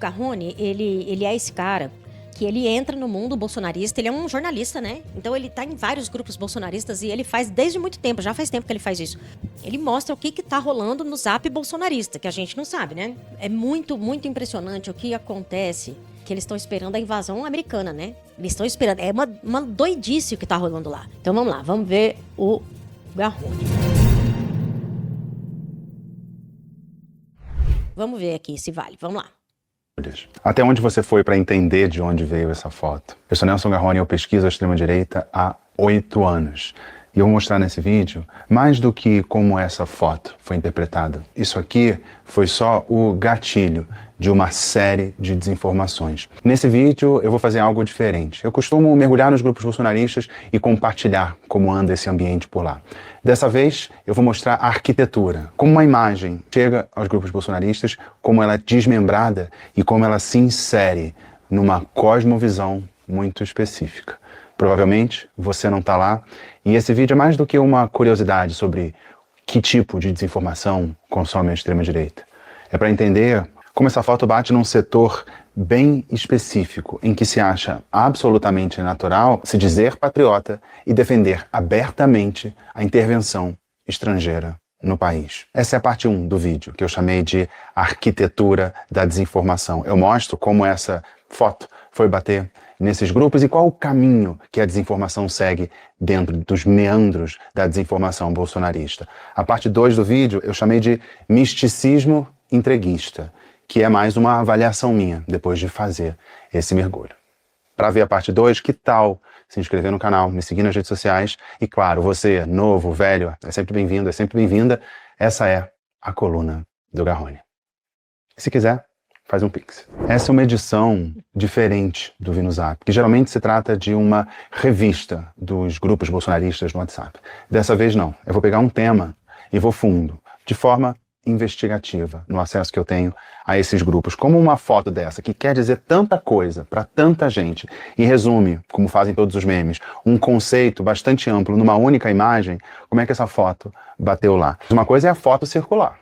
Garrone, ele é esse cara que ele entra no mundo bolsonarista, ele é um jornalista, né? Então ele tá em vários grupos bolsonaristas e ele faz desde muito tempo, já faz tempo que ele faz isso. Ele mostra o que tá rolando no zap bolsonarista, que a gente não sabe, né? É muito, muito impressionante o que acontece, que eles estão esperando a invasão americana, né? Eles estão esperando, é uma doidice o que tá rolando lá. Então vamos lá, vamos ver o Garrone. Vamos ver aqui se vale, vamos lá. Até onde você foi para entender de onde veio essa foto? Eu sou Nelson Garrone e eu pesquiso a extrema-direita há 8 anos. E eu vou mostrar nesse vídeo mais do que como essa foto foi interpretada. Isso aqui foi só o gatilho de uma série de desinformações. Nesse vídeo eu vou fazer algo diferente. Eu costumo mergulhar nos grupos bolsonaristas e compartilhar como anda esse ambiente por lá. Dessa vez eu vou mostrar a arquitetura, como uma imagem chega aos grupos bolsonaristas, como ela é desmembrada e como ela se insere numa cosmovisão muito específica. Provavelmente você não está lá, e esse vídeo é mais do que uma curiosidade sobre que tipo de desinformação consome a extrema-direita. É para entender como essa foto bate num setor bem específico, em que se acha absolutamente natural se dizer patriota e defender abertamente a intervenção estrangeira no país. Essa é a parte 1 do vídeo, que eu chamei de arquitetura da desinformação. Eu mostro como essa foto foi bater nesses grupos e qual o caminho que a desinformação segue dentro dos meandros da desinformação bolsonarista. A parte 2 do vídeo eu chamei de misticismo entreguista, que é mais uma avaliação minha, depois de fazer esse mergulho. Para ver a parte 2, que tal se inscrever no canal, me seguir nas redes sociais e, claro, você, novo, velho, é sempre bem-vindo, é sempre bem-vinda. Essa é a coluna do Garrone. Se quiser, faz um pix. Essa é uma edição diferente do VinoZap, que geralmente se trata de uma revista dos grupos bolsonaristas no WhatsApp. Dessa vez não, eu vou pegar um tema e vou fundo, de forma investigativa, no acesso que eu tenho a esses grupos. Como uma foto dessa, que quer dizer tanta coisa para tanta gente, e resume, como fazem todos os memes, um conceito bastante amplo numa única imagem, como é que essa foto bateu lá? Uma coisa é a foto circular.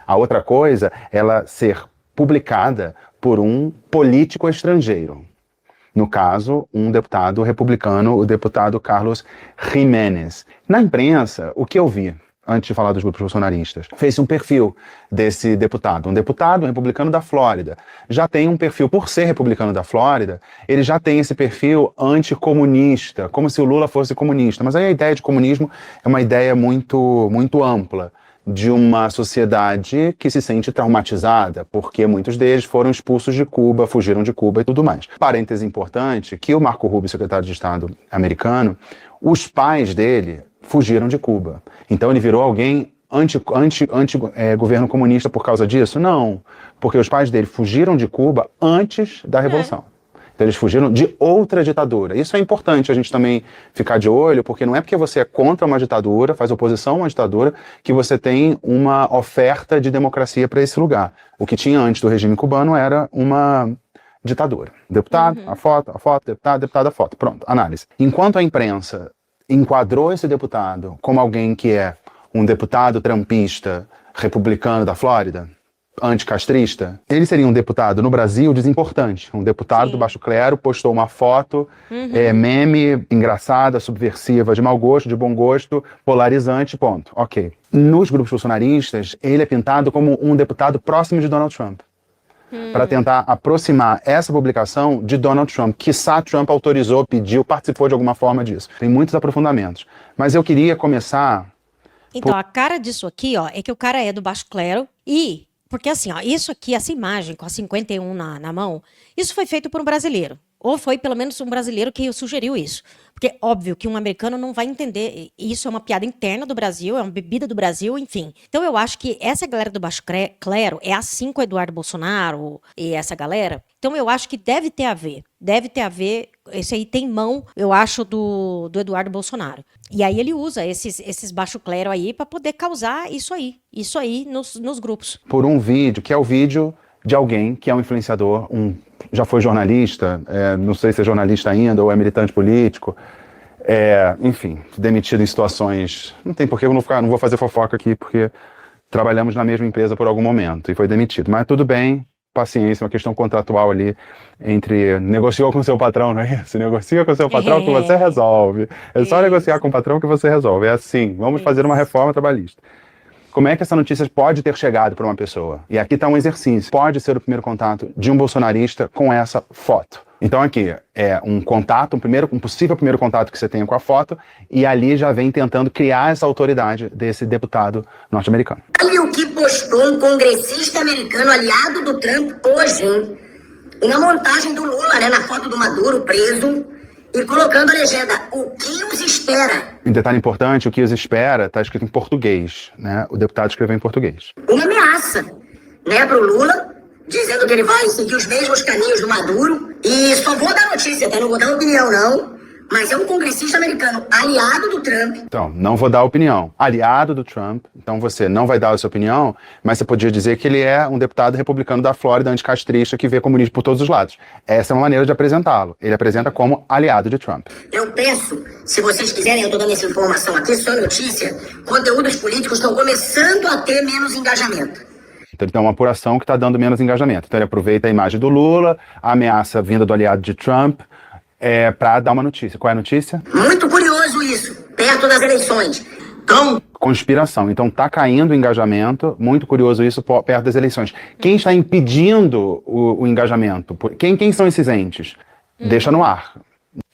A outra coisa é ela ser publicada por um político estrangeiro. No caso, um deputado republicano, o deputado Carlos Giménez. Na imprensa, o que eu vi, antes de falar dos grupos bolsonaristas, fez um perfil desse deputado. Um deputado republicano da Flórida. Já tem um perfil, por ser republicano da Flórida, ele já tem esse perfil anticomunista, como se o Lula fosse comunista. Mas aí a ideia de comunismo é uma ideia muito, muito ampla, de uma sociedade que se sente traumatizada, porque muitos deles foram expulsos de Cuba, fugiram de Cuba e tudo mais. Parêntese importante, que o Marco Rubio, secretário de Estado americano, os pais dele fugiram de Cuba. Então ele virou alguém anti-governo comunista por causa disso? Não, porque os pais dele fugiram de Cuba antes da Revolução. Então eles fugiram de outra ditadura. Isso é importante a gente também ficar de olho, porque não é porque você é contra uma ditadura, faz oposição a uma ditadura, que você tem uma oferta de democracia para esse lugar. O que tinha antes do regime cubano era uma ditadura. Deputado, a foto, deputado, a foto. Pronto, análise. Enquanto a imprensa enquadrou esse deputado como alguém que é um deputado trampista republicano da Flórida, anticastrista, ele seria um deputado no Brasil desimportante. Um deputado do baixo clero postou uma foto, meme, engraçada, subversiva, de mau gosto, de bom gosto, polarizante, ponto. Ok. Nos grupos bolsonaristas, ele é pintado como um deputado próximo de Donald Trump. Para tentar aproximar essa publicação de Donald Trump. Quiçá Trump autorizou, pediu, participou de alguma forma disso. Tem muitos aprofundamentos. Mas eu queria começar... Então, a cara disso aqui, ó, é que o cara é do baixo clero e... Porque assim, ó, isso aqui, essa imagem com a 51 na mão, isso foi feito por um brasileiro. Ou foi pelo menos um brasileiro que sugeriu isso. Porque óbvio que um americano não vai entender. Isso é uma piada interna do Brasil, é uma bebida do Brasil, enfim. Então eu acho que essa galera do baixo clero é assim com o Eduardo Bolsonaro e essa galera. Então eu acho que deve ter a ver. Deve ter a ver, esse aí tem mão, eu acho, do Eduardo Bolsonaro. E aí ele usa esses baixo clero aí para poder causar isso aí nos grupos. Por um vídeo, que é o vídeo de alguém que é um influenciador, já foi jornalista, não sei se é jornalista ainda ou é militante político, enfim, demitido em situações... Não tem por que eu não vou fazer fofoca aqui, porque trabalhamos na mesma empresa por algum momento e foi demitido. Mas tudo bem, paciência, uma questão contratual ali entre negociou com seu patrão, não é isso? Negocia com seu patrão que você resolve. É só negociar com o patrão que você resolve. É assim, vamos fazer uma reforma trabalhista. Como é que essa notícia pode ter chegado para uma pessoa? E aqui está um exercício. Pode ser o primeiro contato de um bolsonarista com essa foto. Então aqui é um contato, um possível primeiro contato que você tenha com a foto, e ali já vem tentando criar essa autoridade desse deputado norte-americano. Olha o que postou um congressista americano aliado do Trump hoje, hein? E na montagem do Lula, né, na foto do Maduro preso, e colocando a legenda, o que os espera? Um detalhe importante, o que os espera, está escrito em português, né? O deputado escreveu em português. Uma ameaça, né, pro Lula, dizendo que ele vai seguir os mesmos caminhos do Maduro. E só vou dar notícia, tá? Não vou dar opinião, não. Mas é um congressista americano aliado do Trump. Então, não vou dar opinião. Aliado do Trump. Então você não vai dar a sua opinião, mas você podia dizer que ele é um deputado republicano da Flórida, anticastrista, que vê comunismo por todos os lados. Essa é uma maneira de apresentá-lo. Ele apresenta como aliado de Trump. Eu peço, se vocês quiserem, eu tô dando essa informação aqui, só notícia, conteúdos políticos estão começando a ter menos engajamento. Então ele tem uma apuração que está dando menos engajamento. Então ele aproveita a imagem do Lula, a ameaça vinda do aliado de Trump, para dar uma notícia. Qual é a notícia? Muito curioso isso, perto das eleições. Então... Conspiração. Então tá caindo o engajamento, muito curioso isso, perto das eleições. Quem está impedindo o engajamento? Quem são esses entes? Deixa no ar.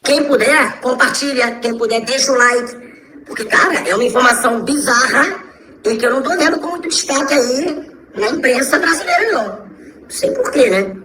Quem puder, compartilha. Quem puder, deixa o like. Porque, cara, é uma informação bizarra e que eu não tô vendo com muito destaque aí na imprensa brasileira, não. Não sei porquê, né?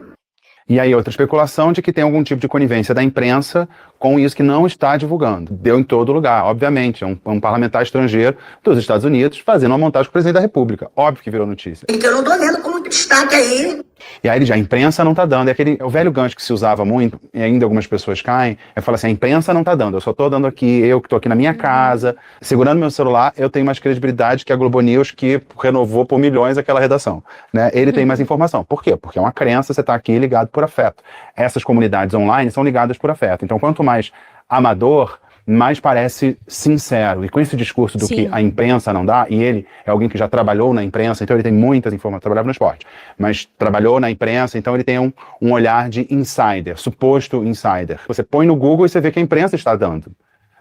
E aí outra especulação de que tem algum tipo de conivência da imprensa com isso que não está divulgando. Deu em todo lugar, obviamente. É um parlamentar estrangeiro dos Estados Unidos fazendo uma montagem com o presidente da República. Óbvio que virou notícia. E que eu não tô vendo com muito destaque aí. E aí a imprensa não tá dando. É o velho gancho que se usava muito, e ainda algumas pessoas caem, falar assim, a imprensa não tá dando, eu só tô dando aqui, eu que tô aqui na minha casa, segurando meu celular, eu tenho mais credibilidade que a Globo News, que renovou por milhões aquela redação. Né? Ele tem mais informação. Por quê? Porque é uma crença, você tá aqui ligado por afeto. Essas comunidades online são ligadas por afeto. Então, quanto mais amador, mais parece sincero. E com esse discurso do que a imprensa não dá, e ele é alguém que já trabalhou na imprensa, então ele tem muitas informações, trabalhava no esporte, mas trabalhou na imprensa, então ele tem um olhar de insider, suposto insider. Você põe no Google e você vê que a imprensa está dando.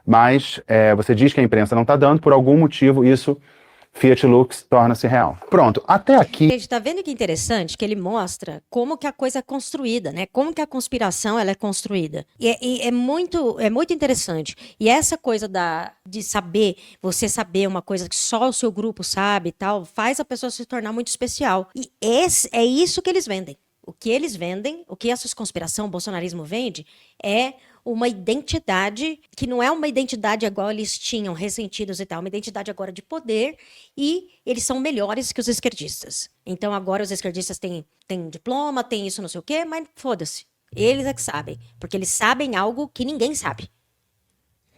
Mas você diz que a imprensa não está dando, por algum motivo isso... Fiat Lux torna-se real. Pronto, até aqui... Gente, tá vendo que interessante que ele mostra como que a coisa é construída, né? Como que a conspiração ela é construída. E é muito interessante. E essa coisa de saber, você saber uma coisa que só o seu grupo sabe e tal, faz a pessoa se tornar muito especial. E é isso que eles vendem. O que eles vendem, o que essa conspiração, o bolsonarismo vende, é uma identidade que não é uma identidade igual eles tinham, ressentidos e tal, uma identidade agora de poder, e eles são melhores que os esquerdistas. Então agora os esquerdistas têm diploma, têm isso não sei o quê, mas foda-se. Eles é que sabem, porque eles sabem algo que ninguém sabe.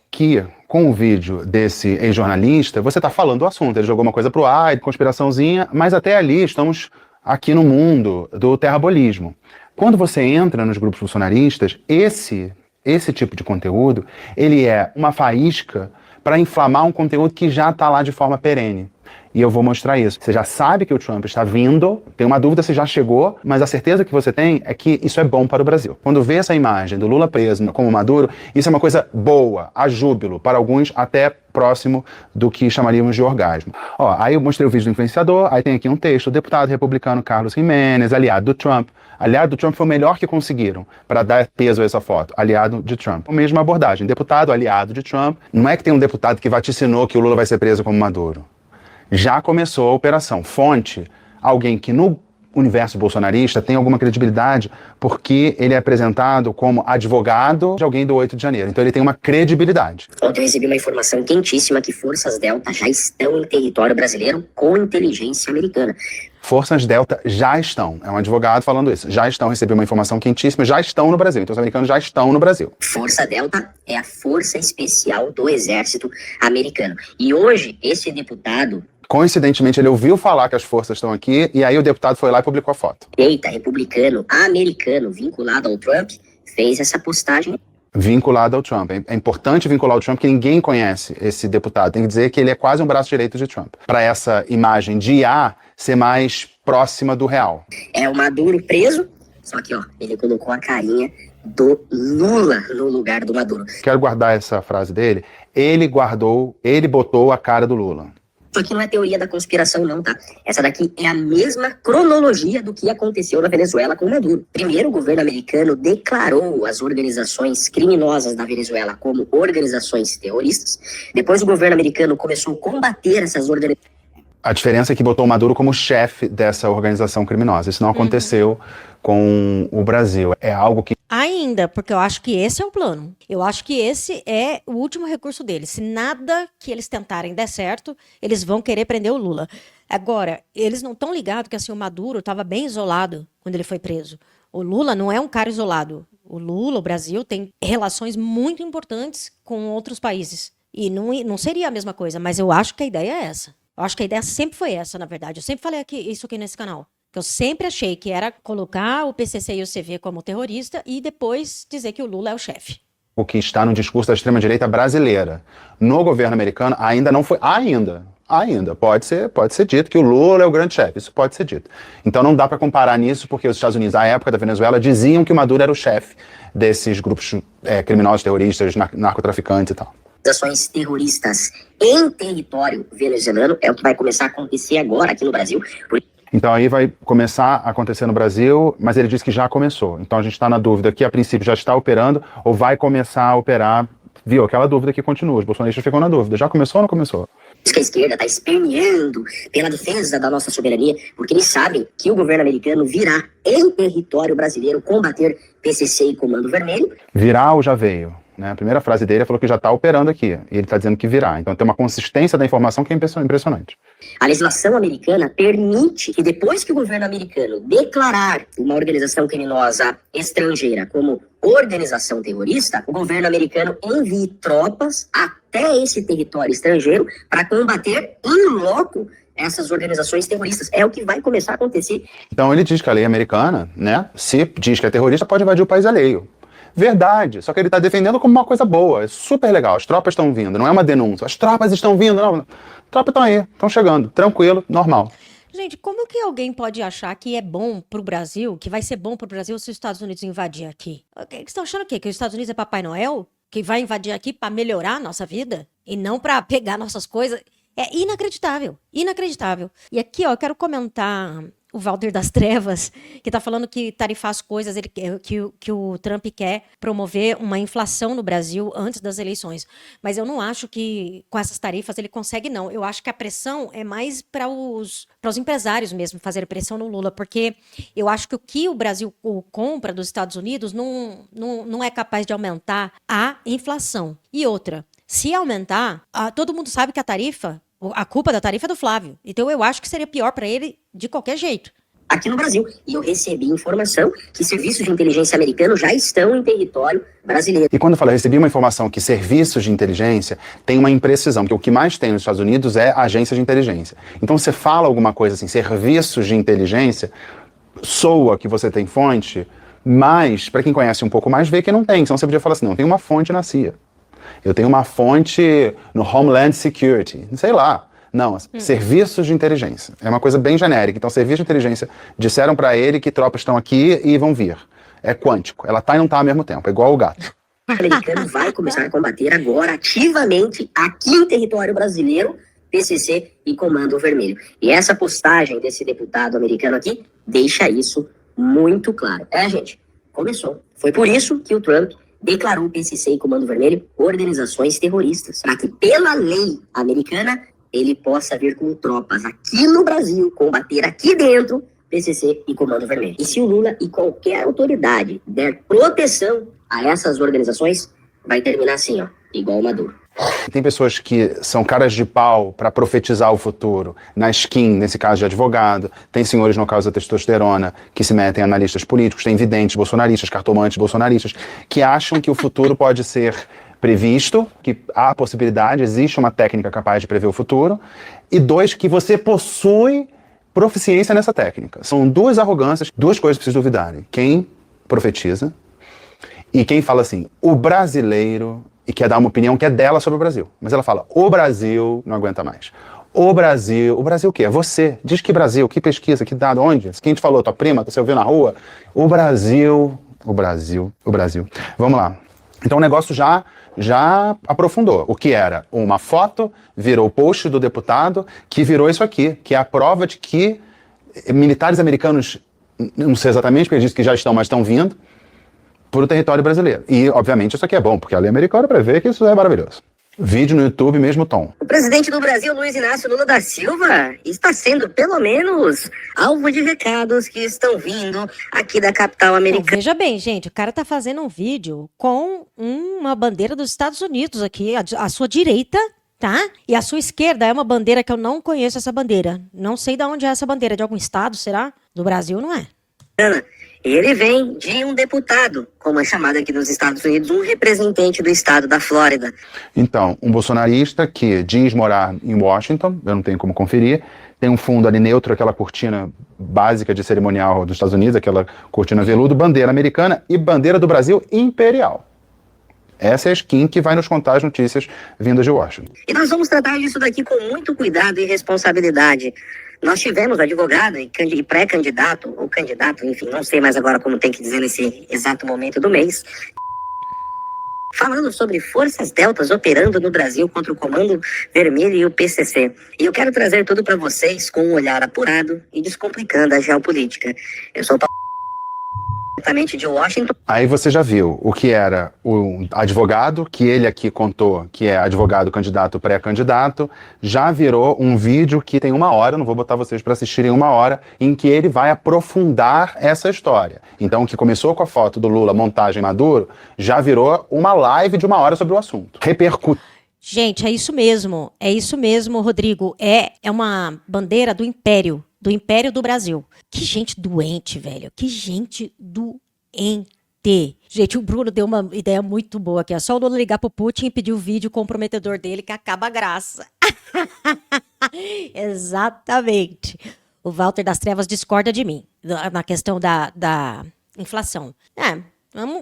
Que com o vídeo desse ex-jornalista, você está falando do assunto, ele jogou uma coisa pro ar, conspiraçãozinha, mas até ali estamos aqui no mundo do terrabolismo. Quando você entra nos grupos bolsonaristas, esse tipo de conteúdo, ele é uma faísca para inflamar um conteúdo que já está lá de forma perene. E eu vou mostrar isso. Você já sabe que o Trump está vindo, tem uma dúvida se já chegou, mas a certeza que você tem é que isso é bom para o Brasil. Quando vê essa imagem do Lula preso como Maduro, isso é uma coisa boa, a júbilo, para alguns até próximo do que chamaríamos de orgasmo. Ó, aí eu mostrei o vídeo do influenciador, aí tem aqui um texto, o deputado republicano Carlos Giménez, aliado do Trump. Aliado do Trump foi o melhor que conseguiram para dar peso a essa foto. Aliado de Trump. A mesma abordagem. Deputado, aliado de Trump. Não é que tem um deputado que vaticinou que o Lula vai ser preso como Maduro. Já começou a operação. Fonte, alguém que no universo bolsonarista tem alguma credibilidade porque ele é apresentado como advogado de alguém do 8 de janeiro. Então ele tem uma credibilidade. Ontem eu recebi uma informação quentíssima que forças Delta já estão em território brasileiro com inteligência americana. Forças Delta já estão. É um advogado falando isso. Já estão, recebi uma informação quentíssima, já estão no Brasil. Então os americanos já estão no Brasil. Força Delta é a força especial do exército americano. E hoje, esse deputado... Coincidentemente, ele ouviu falar que as forças estão aqui, e aí o deputado foi lá e publicou a foto. Eita, republicano, americano, vinculado ao Trump, fez essa postagem. vinculado ao Trump. É importante vincular o Trump, porque ninguém conhece esse deputado. Tem que dizer que ele é quase um braço direito de Trump. Para essa imagem de IA ser mais próxima do real. É o Maduro preso, só que, ó, ele colocou a carinha do Lula no lugar do Maduro. Quero guardar essa frase dele. Ele botou a cara do Lula. Isso aqui não é teoria da conspiração, não, tá? Essa daqui é a mesma cronologia do que aconteceu na Venezuela com Maduro. Primeiro, o governo americano declarou as organizações criminosas da Venezuela como organizações terroristas. Depois, o governo americano começou a combater essas organizações. A diferença é que botou o Maduro como chefe dessa organização criminosa. Isso não aconteceu com o Brasil. É algo que... Ainda, porque eu acho que esse é o plano. Eu acho que esse é o último recurso deles. Se nada que eles tentarem der certo, eles vão querer prender o Lula. Agora, eles não estão ligados que assim, o Maduro estava bem isolado quando ele foi preso. O Lula não é um cara isolado. O Lula, o Brasil, tem relações muito importantes com outros países. E não seria a mesma coisa, mas eu acho que a ideia é essa. Eu acho que a ideia sempre foi essa, na verdade. Eu sempre falei isso aqui nesse canal. Que eu sempre achei que era colocar o PCC e o CV como terrorista e depois dizer que o Lula é o chefe. O que está no discurso da extrema-direita brasileira. No governo americano, ainda não foi... Ainda. Pode ser dito que o Lula é o grande chefe. Isso pode ser dito. Então não dá para comparar nisso, porque os Estados Unidos, à época da Venezuela, diziam que o Maduro era o chefe desses grupos criminosos, terroristas, narcotraficantes e tal. Ações terroristas em território venezuelano é o que vai começar a acontecer agora aqui no Brasil. Então aí vai começar a acontecer no Brasil, mas ele diz que já começou. Então a gente está na dúvida que a princípio já está operando ou vai começar a operar. Viu? Aquela dúvida que continua. Os bolsonaristas ficam na dúvida. Já começou ou não começou? Que a esquerda está esperneando pela defesa da nossa soberania, porque eles sabem que o governo americano virá em território brasileiro combater PCC e Comando Vermelho. Virá ou já veio? Né? A primeira frase dele falou que já está operando aqui. E ele está dizendo que virá. Então tem uma consistência da informação que é impressionante. A legislação americana permite que depois que o governo americano declarar uma organização criminosa estrangeira como organização terrorista, o governo americano envie tropas até esse território estrangeiro para combater in loco essas organizações terroristas. É o que vai começar a acontecer. Então ele diz que a lei americana, né, se diz que é terrorista, pode invadir o país alheio. Verdade, só que ele está defendendo como uma coisa boa, é super legal, as tropas estão vindo, não é uma denúncia, as tropas estão vindo, não, as tropas estão aí, estão chegando, tranquilo, normal. Gente, como que alguém pode achar que é bom pro Brasil, que vai ser bom pro Brasil se os Estados Unidos invadir aqui? Vocês estão achando o quê? Que os Estados Unidos é Papai Noel? Que vai invadir aqui para melhorar a nossa vida? E não para pegar nossas coisas? É inacreditável, inacreditável. E aqui, ó, eu quero comentar o Walter das Trevas, que tá falando que tarifar as coisas, que o Trump quer promover uma inflação no Brasil antes das eleições. Mas eu não acho que com essas tarifas ele consegue, não. Eu acho que a pressão é mais para os empresários mesmo fazerem pressão no Lula, porque eu acho que o que o Brasil compra dos Estados Unidos não é capaz de aumentar a inflação. E outra, se aumentar, todo mundo sabe que a culpa da tarifa é do Flávio. Então eu acho que seria pior para ele de qualquer jeito. Aqui no Brasil. E eu recebi informação que serviços de inteligência americanos já estão em território brasileiro. E quando eu falo, recebi uma informação que serviços de inteligência tem uma imprecisão, porque o que mais tem nos Estados Unidos é agência de inteligência. Então você fala alguma coisa assim, serviços de inteligência, soa que você tem fonte, mas para quem conhece um pouco mais vê que não tem. Então você podia falar assim, não, tem uma fonte na CIA. Eu tenho uma fonte no Homeland Security, sei lá. Não, serviços de inteligência. É uma coisa bem genérica. Então, serviços de inteligência disseram para ele que tropas estão aqui e vão vir. É quântico. Ela tá e não tá ao mesmo tempo. É igual o gato. O americano vai começar a combater agora, ativamente, aqui em território brasileiro, PCC e Comando Vermelho. E essa postagem desse deputado americano aqui deixa isso muito claro. Gente, começou. Foi por isso que o Trump declarou o PCC e Comando Vermelho organizações terroristas, para que, pela lei americana, ele possa vir com tropas aqui no Brasil, combater aqui dentro PCC e Comando Vermelho. E se o Lula e qualquer autoridade der proteção a essas organizações, vai terminar assim, ó, igual o Maduro. Tem pessoas que são caras de pau para profetizar o futuro, na skin, nesse caso de advogado, tem senhores no caso da testosterona que se metem analistas políticos, tem videntes bolsonaristas, cartomantes bolsonaristas, que acham que o futuro pode ser previsto, que há possibilidade, existe uma técnica capaz de prever o futuro, e dois, que você possui proficiência nessa técnica. São duas arrogâncias, duas coisas para vocês duvidarem. Quem profetiza E quem fala assim, o brasileiro, e quer dar uma opinião que é dela sobre o Brasil. Mas ela fala, o Brasil não aguenta mais. O Brasil o quê? É você. Diz que Brasil, que pesquisa, que dado, onde? Quem te falou, tua prima, você ouviu na rua? O Brasil. Vamos lá. Então o negócio já aprofundou. O que era uma foto, virou o post do deputado, que virou isso aqui, que é a prova de que militares americanos, não sei exatamente, porque ele disse que já estão, mas estão vindo, para o território brasileiro. E, obviamente, isso aqui é bom, porque a lei americana prevê que isso é maravilhoso. Vídeo no YouTube, mesmo tom. O presidente do Brasil, Luiz Inácio Lula da Silva, está sendo, pelo menos, alvo de recados que estão vindo aqui da capital Então, americana. veja bem, gente, o cara tá fazendo um vídeo com uma bandeira dos Estados Unidos aqui, à sua direita, tá? E à sua esquerda é uma bandeira que eu não conheço essa bandeira. Não sei de onde é essa bandeira, de algum estado, será? Do Brasil, não é? Ele vem de um deputado, como é chamado aqui nos Estados Unidos, um representante do estado da Flórida. Então, um bolsonarista que diz morar em Washington, eu não tenho como conferir, tem um fundo ali neutro, aquela cortina básica de cerimonial dos Estados Unidos, aquela cortina veludo, bandeira americana e bandeira do Brasil imperial. Essa é a skin que vai nos contar as notícias vindas de Washington. E nós vamos tratar disso daqui com muito cuidado e responsabilidade. Nós tivemos advogado e pré-candidato, ou candidato, enfim, não sei mais agora como tem que dizer nesse exato momento do mês, falando sobre forças deltas operando no Brasil contra o Comando Vermelho e o PCC. E eu quero trazer tudo para vocês com um olhar apurado e descomplicando a geopolítica. Eu sou diretamente de Washington. Aí você já viu o que era o advogado, que ele aqui contou que é advogado candidato pré-candidato, já virou um vídeo que tem 1 hora, não vou botar vocês para assistirem 1 hora, em que ele vai aprofundar essa história. Então, o que começou com a foto do Lula, montagem Maduro, já virou uma live de 1 hora sobre o assunto. Repercute. Gente, é isso mesmo, Rodrigo. É uma bandeira do Império do Brasil. Que gente doente, velho. Que gente doente. Gente, o Bruno deu uma ideia muito boa aqui. É só o Lula ligar pro Putin e pedir o vídeo comprometedor dele que acaba a graça. Exatamente. O Walter das Trevas discorda de mim na questão da inflação.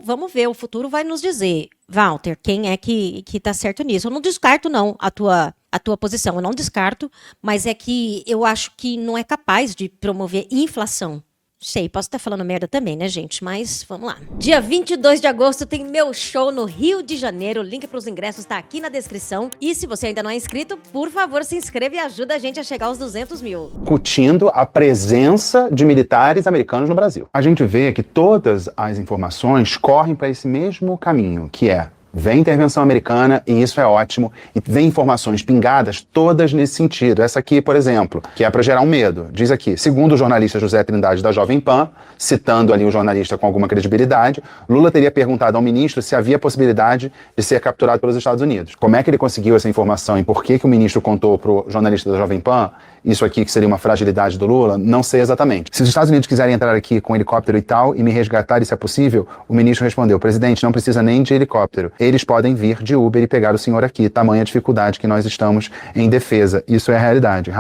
Vamos ver, o futuro vai nos dizer, Walter, quem é que tá certo nisso. Eu não descarto, não, a tua posição. Eu não descarto, mas é que eu acho que não é capaz de promover inflação. Sei, posso estar falando merda também, né, gente? Mas vamos lá. Dia 22 de agosto tem meu show no Rio de Janeiro. O link para os ingressos tá aqui na descrição. E se você ainda não é inscrito, por favor, se inscreva e ajuda a gente a chegar aos 200 mil. Discutindo a presença de militares americanos no Brasil. A gente vê que todas as informações correm para esse mesmo caminho, que é vem intervenção americana e isso é ótimo, e vem informações pingadas todas nesse sentido. Essa aqui, por exemplo, que é para gerar um medo. Diz aqui, segundo o jornalista José Trindade da Jovem Pan, citando ali o jornalista com alguma credibilidade, Lula teria perguntado ao ministro se havia possibilidade de ser capturado pelos Estados Unidos. Como é que ele conseguiu essa informação e por que o ministro contou para o jornalista da Jovem Pan isso aqui que seria uma fragilidade do Lula? Não sei exatamente. Se os Estados Unidos quiserem entrar aqui com helicóptero e tal e me resgatar, isso é possível? O ministro respondeu, presidente, não precisa nem de helicóptero. Eles podem vir de Uber e pegar o senhor aqui. Tamanha dificuldade que nós estamos em defesa. Isso é a realidade.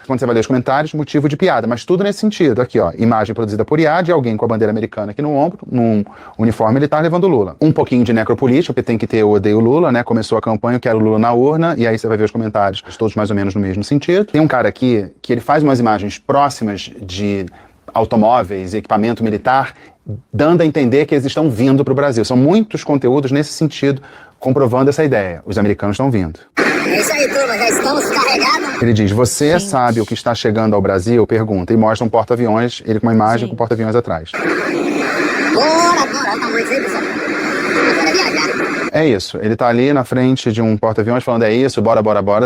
Quando você vai ler os comentários, motivo de piada, mas tudo nesse sentido. Aqui, ó, imagem produzida por IAD, alguém com a bandeira americana aqui no ombro, num uniforme militar levando o Lula. Um pouquinho de necropolítica, porque tem que ter eu odeio Lula, né? Começou a campanha, eu quero Lula na urna, e aí você vai ver os comentários, todos mais ou menos no mesmo sentido. Tem um cara aqui que ele faz umas imagens próximas de automóveis e equipamento militar, dando a entender que eles estão vindo para o Brasil. São muitos conteúdos nesse sentido, comprovando essa ideia. Os americanos estão vindo. É isso aí, turma, já estamos carregados. Ele diz, você sabe o que está chegando ao Brasil? Pergunta, e mostra um porta-aviões, ele com uma imagem com porta-aviões atrás. Bora, olha o tamanho disso aí, pessoal. Bora viajar. É isso, ele tá ali na frente de um porta-aviões falando é isso, bora,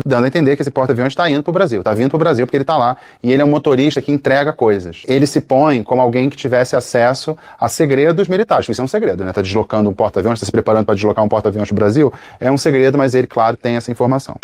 dando a entender que esse porta-aviões está indo pro Brasil, tá vindo pro Brasil porque ele tá lá e ele é um motorista que entrega coisas. Ele se põe como alguém que tivesse acesso a segredos militares, isso é um segredo, né? Tá deslocando um porta-aviões, tá se preparando para deslocar um porta-aviões pro Brasil, é um segredo, mas ele, claro, tem essa informação.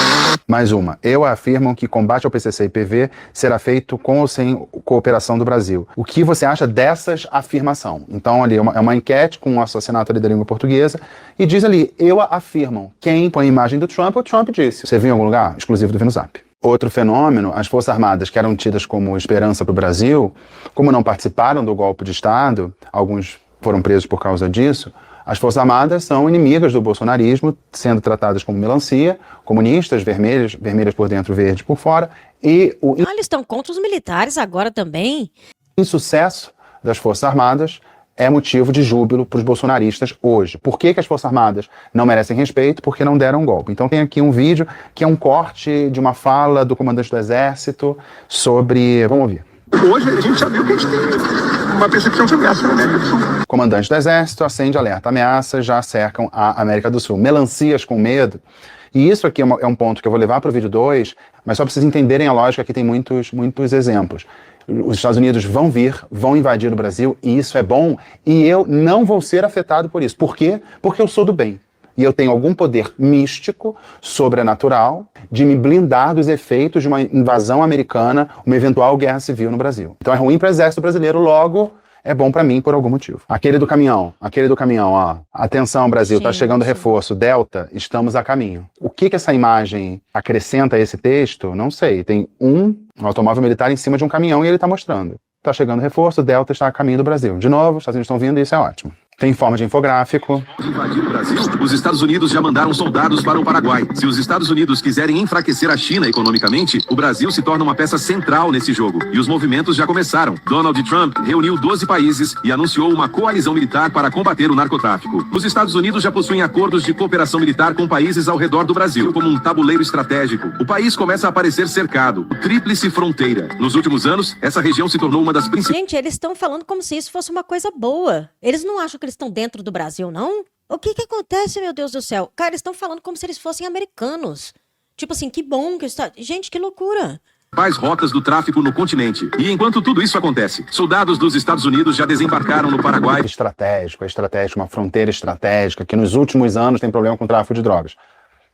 Mais uma, eu afirmo que combate ao PCC e PV será feito com ou sem cooperação do Brasil. O que você acha dessas afirmação? Então ali é uma enquete com um assassinato ali da língua portuguesa e diz ali, eu afirmam. Quem põe a imagem do Trump, o Trump disse. Você viu em algum lugar? Exclusivo do Vinozap. Outro fenômeno, as Forças Armadas que eram tidas como esperança para o Brasil, como não participaram do golpe de Estado, alguns foram presos por causa disso, As Forças Armadas são inimigas do bolsonarismo, sendo tratadas como melancia, comunistas, vermelhas por dentro, verde por fora, e o Eles estão contra os militares agora também. insucesso das Forças Armadas é motivo de júbilo para os bolsonaristas hoje. Por que as Forças Armadas não merecem respeito? Porque não deram um golpe. Então tem aqui um vídeo que é um corte de uma fala do comandante do Exército sobre... Vamos ouvir. Hoje a gente já viu que a gente tem uma percepção de ameaça na América do Sul. Comandante do Exército acende alerta. Ameaças já cercam a América do Sul. Melancias com medo. E isso aqui é um ponto que eu vou levar para o vídeo 2, mas só para vocês entenderem a lógica, aqui tem muitos exemplos. Os Estados Unidos vão invadir o Brasil, e isso é bom, e eu não vou ser afetado por isso. Por quê? Porque eu sou do bem. E eu tenho algum poder místico, sobrenatural, de me blindar dos efeitos de uma invasão americana, uma eventual guerra civil no Brasil. Então é ruim para o exército brasileiro, logo é bom para mim por algum motivo. Aquele do caminhão, ó. Atenção, Brasil, tá chegando reforço, Delta, estamos a caminho. O que essa imagem acrescenta a esse texto? Não sei. Tem um automóvel militar em cima de um caminhão e ele tá mostrando. Tá chegando reforço, Delta está a caminho do Brasil. De novo, os Estados Unidos estão vindo e isso é ótimo. Tem forma de infográfico. Invadir o Brasil, os Estados Unidos já mandaram soldados para o Paraguai. Se os Estados Unidos quiserem enfraquecer a China economicamente, o Brasil se torna uma peça central nesse jogo. E os movimentos já começaram. Donald Trump reuniu 12 países e anunciou uma coalizão militar para combater o narcotráfico. Os Estados Unidos já possuem acordos de cooperação militar com países ao redor do Brasil, como um tabuleiro estratégico. O país começa a parecer cercado. Tríplice fronteira. Nos últimos anos, essa região se tornou uma das principais... Gente, eles estão falando como se isso fosse uma coisa boa. Eles não acham que eles estão dentro do Brasil, não? O que acontece, meu Deus do céu? Cara, eles estão falando como se eles fossem americanos. Tipo assim, que bom que está... Gente, que loucura. Principais rotas do tráfico no continente. E enquanto tudo isso acontece, soldados dos Estados Unidos já desembarcaram no Paraguai. Estratégico, uma fronteira estratégica, que nos últimos anos tem problema com o tráfico de drogas.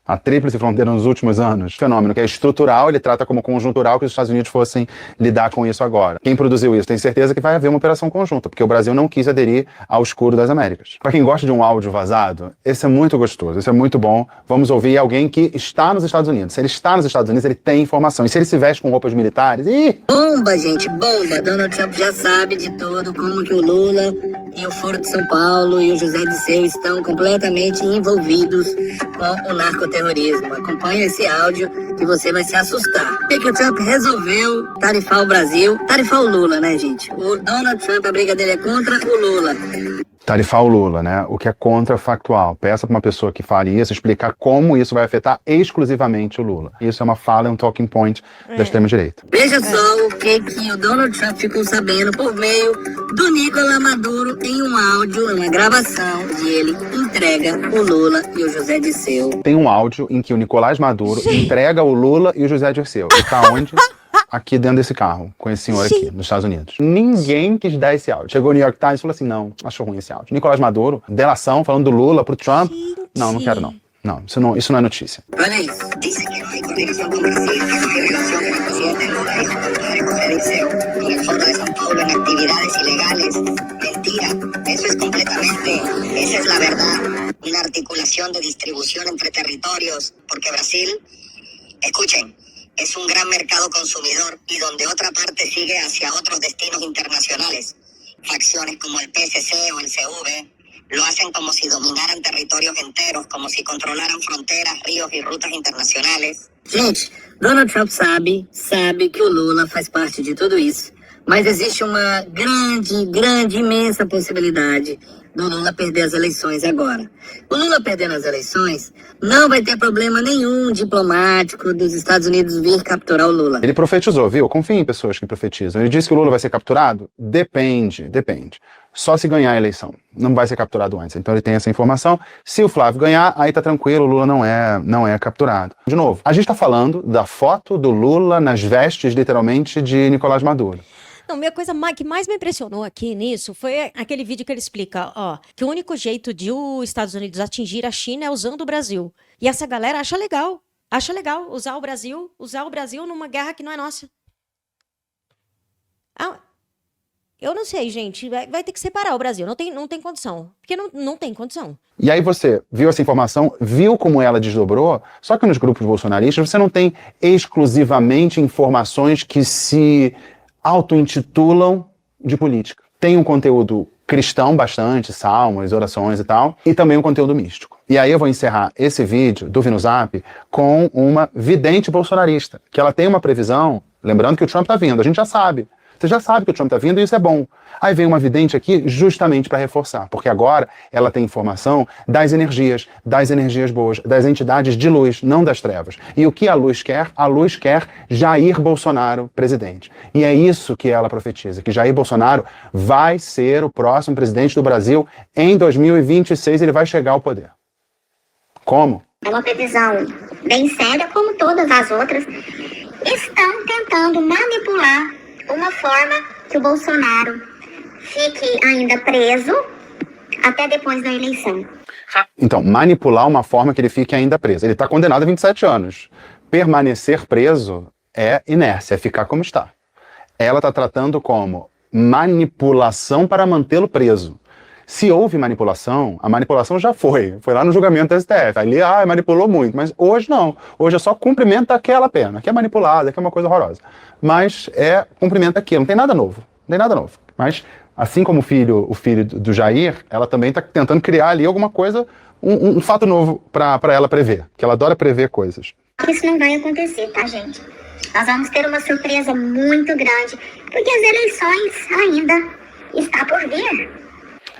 A tríplice fronteira nos últimos anos, fenômeno que é estrutural, ele trata como conjuntural que os Estados Unidos fossem lidar com isso agora. Quem produziu isso tem certeza que vai haver uma operação conjunta, porque o Brasil não quis aderir ao escuro das Américas. Para quem gosta de um áudio vazado, esse é muito gostoso, esse é muito bom. Vamos ouvir alguém que está nos Estados Unidos. Se ele está nos Estados Unidos, ele tem informação. E se ele se veste com roupas militares, Bomba, gente, bomba. Donald Trump já sabe de tudo, como que o Lula e o Foro de São Paulo e o José Disseu estão completamente envolvidos com o narcoterrorismo. Acompanhe esse áudio que você vai se assustar. Por que o Trump resolveu tarifar o Brasil? Tarifar o Lula, né, gente? O Donald Trump, a briga dele é contra o Lula. tarifar o Lula, né? O que é contrafactual. Peça para uma pessoa que fale isso explicar como isso vai afetar exclusivamente o Lula. Isso é uma fala, é um talking point da extrema-direita. Veja só o que o Donald Trump ficou sabendo por meio do Nicolás Maduro em um áudio, uma gravação, onde ele entrega o Lula e o José Disseu. Tem um áudio em que o Nicolás Maduro entrega o Lula e o José Disseu. E tá onde? Aqui dentro desse carro, com esse senhor aqui, nos Estados Unidos. Ninguém quis dar esse áudio. Chegou o New York Times e falou assim, não, achou ruim esse áudio. Nicolás Maduro, delação, falando do Lula pro Trump. Não quero não. Não, isso não é notícia. Olha isso. Dice que não há conexión con Brasil, que no hay relación con el presidente Lula y José Disseu y el Foro de São Paulo en actividades ilegales. Mentira. Eso es completamente, esa es la verdad. Una articulación de distribución entre territorios, porque Brasil, escuchen, es un gran mercado consumidor y donde otra parte sigue hacia otros destinos internacionales. Facciones como el PSC o el CV lo hacen como si dominaran territorios enteros, como si controlaran fronteras, ríos y rutas internacionales. Gente, Donald Trump sabe que o Lula faz parte de tudo isso. Mas existe uma grande, imensa possibilidade do Lula perder as eleições agora. O Lula perdendo as eleições, não vai ter problema nenhum diplomático dos Estados Unidos vir capturar o Lula. Ele profetizou, viu? Confia em pessoas que profetizam. Ele disse que o Lula vai ser capturado? Depende. Só se ganhar a eleição. Não vai ser capturado antes. Então ele tem essa informação. Se o Flávio ganhar, aí tá tranquilo, o Lula não é capturado. De novo, a gente tá falando da foto do Lula nas vestes, literalmente, de Nicolás Maduro. Não, a coisa que mais me impressionou aqui nisso foi aquele vídeo que ele explica, que o único jeito de os Estados Unidos atingir a China é usando o Brasil. E essa galera acha legal usar o Brasil numa guerra que não é nossa. Eu não sei, gente, vai ter que separar o Brasil, não tem condição, porque não tem condição. E aí você viu essa informação, viu como ela desdobrou, só que nos grupos bolsonaristas você não tem exclusivamente informações que se auto-intitulam de política. Tem um conteúdo cristão bastante, salmos, orações e tal, e também um conteúdo místico. E aí eu vou encerrar esse vídeo do VinoZap com uma vidente bolsonarista, que ela tem uma previsão, lembrando que o Trump tá vindo, a gente já sabe. Você já sabe que o Trump tá vindo e isso é bom. Aí vem uma vidente aqui justamente para reforçar, porque agora ela tem informação das energias boas, das entidades de luz, não das trevas. E o que a luz quer? A luz quer Jair Bolsonaro presidente. E é isso que ela profetiza, que Jair Bolsonaro vai ser o próximo presidente do Brasil em 2026, ele vai chegar ao poder. Como? É uma previsão bem séria, como todas as outras. Estão tentando manipular uma forma que o Bolsonaro fique ainda preso até depois da eleição. Então, manipular uma forma que ele fique ainda preso. Ele está condenado a 27 anos. Permanecer preso é inércia, é ficar como está. Ela está tratando como manipulação para mantê-lo preso. Se houve manipulação, a manipulação já foi lá no julgamento do STF. Ali, manipulou muito, mas hoje não. Hoje é só cumprimento daquela pena, que é manipulada, que é uma coisa horrorosa. Mas é cumprimento daquilo, não tem nada novo. Não tem nada novo. Mas, assim como o filho do Jair, ela também está tentando criar ali alguma coisa, um fato novo para ela prever, que ela adora prever coisas. Isso não vai acontecer, tá, gente? Nós vamos ter uma surpresa muito grande, porque as eleições ainda estão por vir.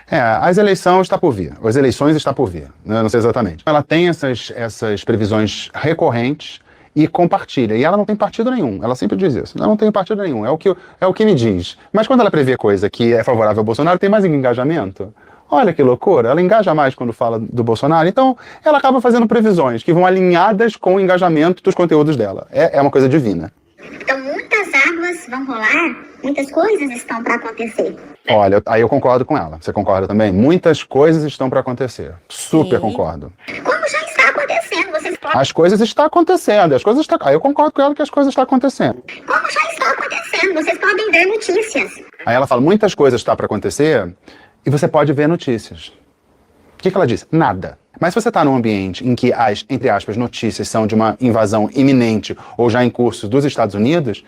As eleições está por vir. As eleições está por vir. Né? Não sei exatamente. Ela tem essas previsões recorrentes e compartilha. E ela não tem partido nenhum. Ela sempre diz isso. Ela não tem partido nenhum. É o que me diz. Mas quando ela prevê coisa que é favorável ao Bolsonaro, tem mais engajamento. Olha que loucura. Ela engaja mais quando fala do Bolsonaro. Então, ela acaba fazendo previsões que vão alinhadas com o engajamento dos conteúdos dela. É uma coisa divina. Então, muitas águas vão rolar, muitas coisas estão para acontecer. Olha, aí eu concordo com ela. Você concorda também? Muitas coisas estão para acontecer. Super concordo. Como já está acontecendo, vocês podem... As coisas estão acontecendo. Aí eu concordo com ela que as coisas estão acontecendo. Como já está acontecendo, vocês podem ver notícias. Aí ela fala, muitas coisas estão para acontecer e você pode ver notícias. O que ela diz? Nada. Mas se você está num ambiente em que as, entre aspas, notícias são de uma invasão iminente ou já em curso dos Estados Unidos,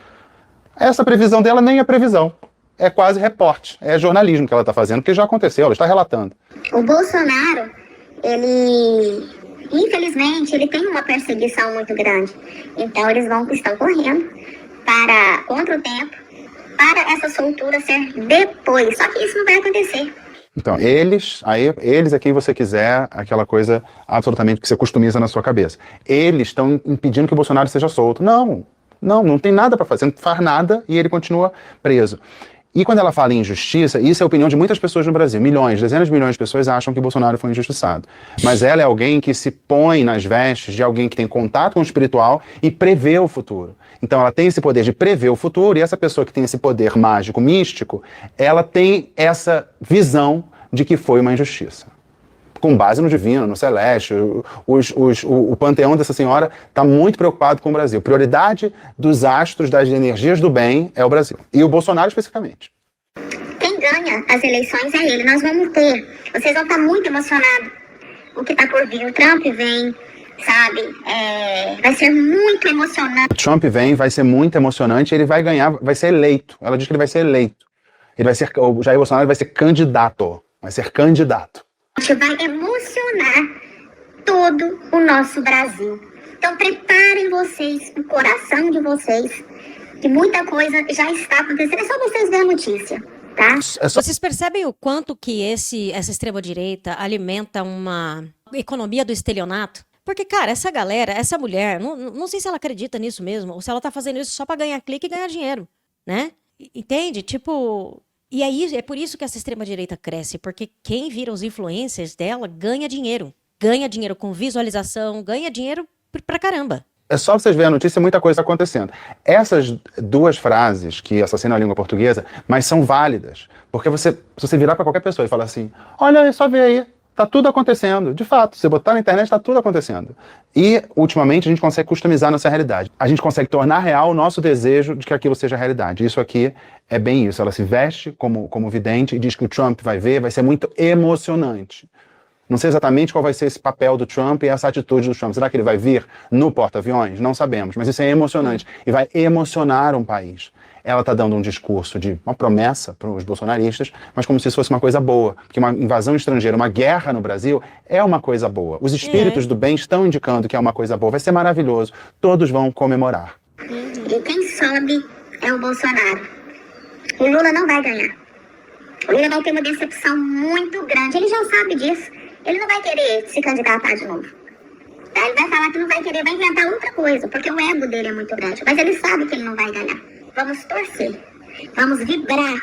essa previsão dela nem é previsão. É quase reporte, é jornalismo que ela está fazendo, porque já aconteceu, ela está relatando. O Bolsonaro, infelizmente, ele tem uma perseguição muito grande. Então, eles estão correndo contra o tempo, para essa soltura ser depois. Só que isso não vai acontecer. Então, eles a quem você quiser, aquela coisa absolutamente que você customiza na sua cabeça. Eles estão impedindo que o Bolsonaro seja solto. Não tem nada para fazer, não faz nada e ele continua preso. E quando ela fala em injustiça, isso é a opinião de muitas pessoas no Brasil. Dezenas de milhões de pessoas acham que Bolsonaro foi injustiçado. Mas ela é alguém que se põe nas vestes de alguém que tem contato com o espiritual e prevê o futuro. Então ela tem esse poder de prever o futuro e essa pessoa que tem esse poder mágico, místico, ela tem essa visão de que foi uma injustiça. Com base no divino, no celeste, o panteão dessa senhora está muito preocupado com o Brasil. Prioridade dos astros, das energias do bem, é o Brasil. E o Bolsonaro especificamente. Quem ganha as eleições é ele. Nós vamos ter. Vocês vão estar muito emocionados. O que está por vir. O Trump vem, sabe? Vai ser muito emocionante. O Trump vem, vai ser muito emocionante. Ele vai ganhar, vai ser eleito. Ela diz que ele vai ser eleito. O Jair Bolsonaro vai ser candidato. Vai ser candidato. Vai emocionar todo o nosso Brasil. Então preparem vocês, o coração de vocês, que muita coisa já está acontecendo. É só vocês verem a notícia, tá? Vocês percebem o quanto que essa extrema-direita alimenta uma economia do estelionato? Porque, cara, essa galera, essa mulher, não sei se ela acredita nisso mesmo, ou se ela tá fazendo isso só pra ganhar clique e ganhar dinheiro, né? Entende? Tipo... E aí é por isso que essa extrema-direita cresce, porque quem vira os influencers dela ganha dinheiro. Ganha dinheiro com visualização, ganha dinheiro pra caramba. É só vocês verem a notícia, muita coisa está acontecendo. Essas duas frases que assassinam a língua portuguesa, mas são válidas. Porque se você virar para qualquer pessoa e falar assim, olha, só vê aí, tá tudo acontecendo. De fato, se você botar na internet, tá tudo acontecendo. E, ultimamente, a gente consegue customizar nossa realidade. A gente consegue tornar real o nosso desejo de que aquilo seja realidade. Isso aqui é bem isso. Ela se veste como vidente e diz que o Trump vai ser muito emocionante. Não sei exatamente qual vai ser esse papel do Trump e essa atitude do Trump. Será que ele vai vir no porta-aviões? Não sabemos, mas isso é emocionante. E vai emocionar um país. ela está dando um discurso de uma promessa para os bolsonaristas, mas como se isso fosse uma coisa boa. Porque uma invasão estrangeira, uma guerra no Brasil é uma coisa boa. Os espíritos do bem estão indicando que é uma coisa boa. Vai ser maravilhoso. Todos vão comemorar. E quem sobe é o Bolsonaro. O Lula não vai ganhar. O Lula vai ter uma decepção muito grande. Ele já sabe disso. Ele não vai querer se candidatar de novo. Ele vai falar que não vai querer, vai inventar outra coisa, porque o ego dele é muito grande. Mas ele sabe que ele não vai ganhar. Vamos torcer. Vamos vibrar.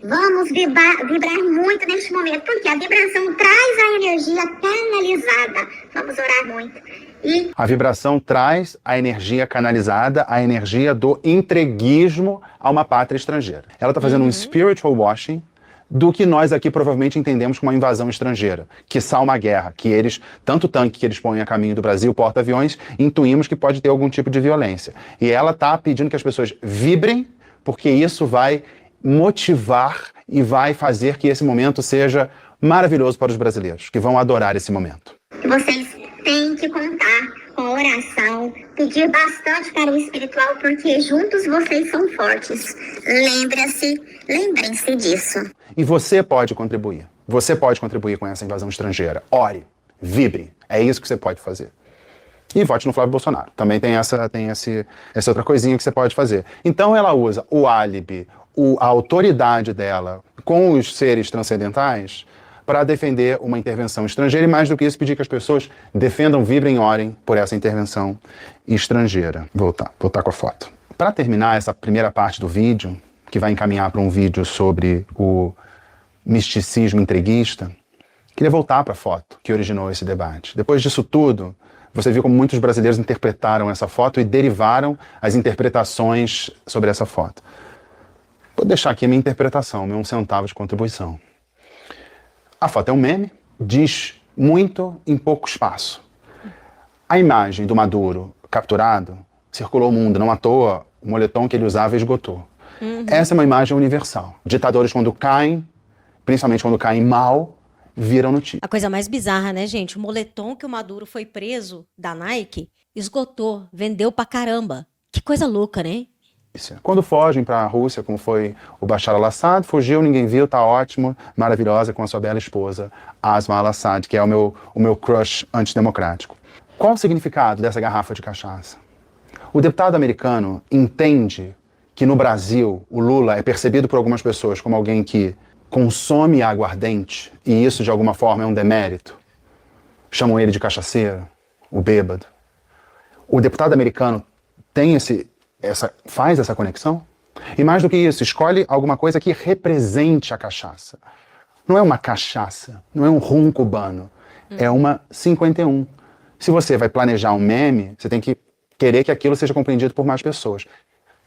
Vamos vibrar muito neste momento, porque a vibração traz a energia canalizada. Vamos orar muito. E A vibração traz a energia canalizada, a energia do entreguismo a uma pátria estrangeira. Ela está fazendo um spiritual washing do que nós aqui provavelmente entendemos como uma invasão estrangeira, quiçá uma guerra, que eles, tanto o tanque que eles põem a caminho do Brasil, porta-aviões, intuímos que pode ter algum tipo de violência. E ela está pedindo que as pessoas vibrem, porque isso vai motivar e vai fazer que esse momento seja maravilhoso para os brasileiros, que vão adorar esse momento. vocês têm que contar com oração, pedir bastante para o espiritual, porque juntos vocês são fortes. Lembrem-se disso. E você pode contribuir. Você pode contribuir com essa invasão estrangeira. Ore, vibre. É isso que você pode fazer. E vote no Flávio Bolsonaro. Também tem essa outra coisinha que você pode fazer. Então ela usa o álibi, a autoridade dela com os seres transcendentais para defender uma intervenção estrangeira e, mais do que isso, pedir que as pessoas defendam, vibrem, orem por essa intervenção estrangeira. Voltar com a foto. Para terminar essa primeira parte do vídeo, que vai encaminhar para um vídeo sobre o misticismo entreguista, queria voltar para a foto que originou esse debate. Depois disso tudo, você viu como muitos brasileiros interpretaram essa foto e derivaram as interpretações sobre essa foto. Vou deixar aqui a minha interpretação, meu 1 centavo de contribuição. A foto é um meme, diz muito em pouco espaço. A imagem do Maduro capturado circulou o mundo, não à toa o moletom que ele usava esgotou. Essa é uma imagem universal. Ditadores, quando caem, principalmente quando caem mal, viram notícia. A coisa mais bizarra, né, gente? O moletom que o Maduro foi preso da Nike esgotou, vendeu pra caramba. Que coisa louca, né? Quando fogem para a Rússia, como foi o Bashar al-Assad, fugiu, ninguém viu, tá ótimo, maravilhosa, com a sua bela esposa, Asma al-Assad, que é o meu crush antidemocrático. Qual o significado dessa garrafa de cachaça? O deputado americano entende que no Brasil o Lula é percebido por algumas pessoas como alguém que consome aguardente, e isso de alguma forma é um demérito. Chamam ele de cachaceiro, o bêbado. O deputado americano tem faz essa conexão? E mais do que isso, escolhe alguma coisa que represente a cachaça. Não é uma cachaça, não é um rum cubano, é uma 51. Se você vai planejar um meme, você tem que querer que aquilo seja compreendido por mais pessoas.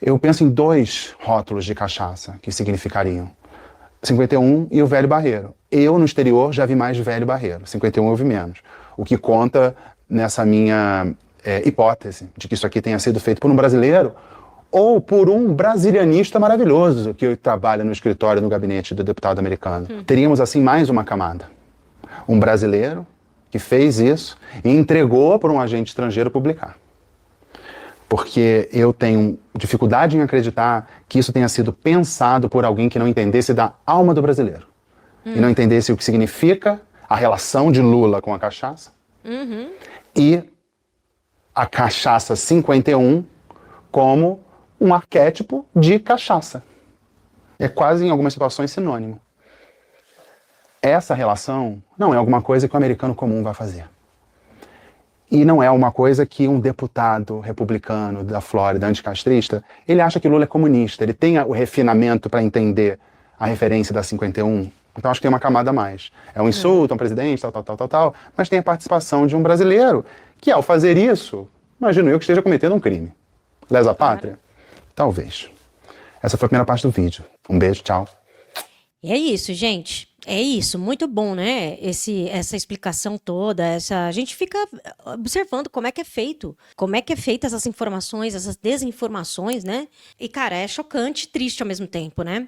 Eu penso em 2 rótulos de cachaça que significariam 51 e o Velho Barreiro. Eu, no exterior, já vi mais Velho Barreiro. 51 eu vi menos. O que conta nessa minha hipótese de que isso aqui tenha sido feito por um brasileiro ou por um brasilianista maravilhoso que trabalha no escritório, no gabinete do deputado americano. Teríamos, assim, mais uma camada. Um brasileiro que fez isso e entregou para um agente estrangeiro publicar. Porque eu tenho dificuldade em acreditar que isso tenha sido pensado por alguém que não entendesse da alma do brasileiro. E não entendesse o que significa a relação de Lula com a cachaça. E a cachaça 51 como um arquétipo de cachaça. É quase, em algumas situações, sinônimo. Essa relação não é alguma coisa que o americano comum vai fazer. E não é uma coisa que um deputado republicano da Flórida, anticastrista, ele acha que Lula é comunista, ele tem o refinamento para entender a referência da 51. Então acho que tem uma camada a mais. É um insulto a um presidente, tal, mas tem a participação de um brasileiro que, ao fazer isso, imagino eu que esteja cometendo um crime. Lesa pátria? Talvez. Essa foi a primeira parte do vídeo. Um beijo, tchau. E é isso, gente. É isso, muito bom, né? Essa explicação toda, a gente fica observando como é que é feito, essas informações, essas desinformações, né? E, cara, é chocante e triste ao mesmo tempo, né?